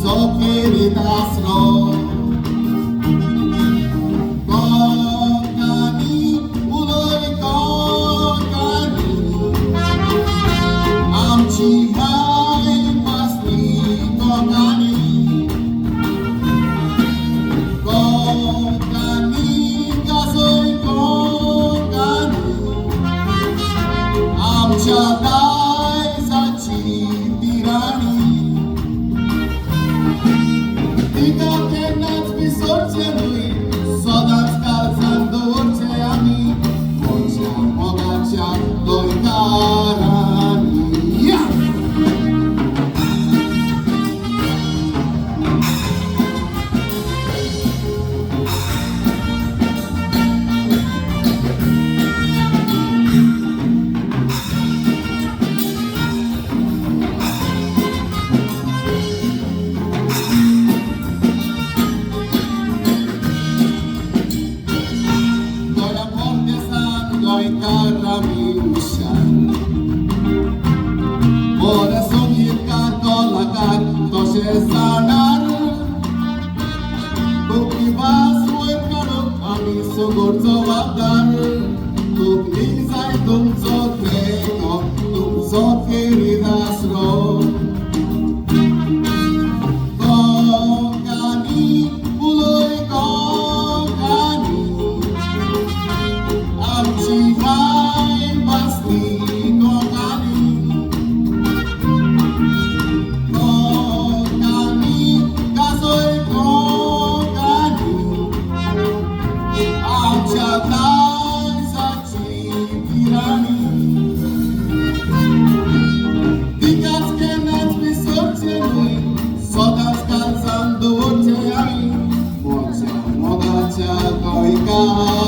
co quiere nasro. Kogani, uloy kogani, amchi hai masni kogani. Kogani, gasoy kogani, amcha dai sachi tirani. Diga nas pisorcie mój, sodan skalcando orcie ami, kocia bogacia doj karani. Doj karami usian. Pora songirka to lakar, to się zanar. Kuki was mój karok, ami sugurco wadar. Kuki zaj tum co trego, tum co kiri nasro. Kogani, uloy kogani, amchi hai masni kogani. Kogani, gasoy kogani, amcha dai sachi tirani. Digas que nas pisorcie mój, soda skalcando orcie ami, mocia mogacia doj karani.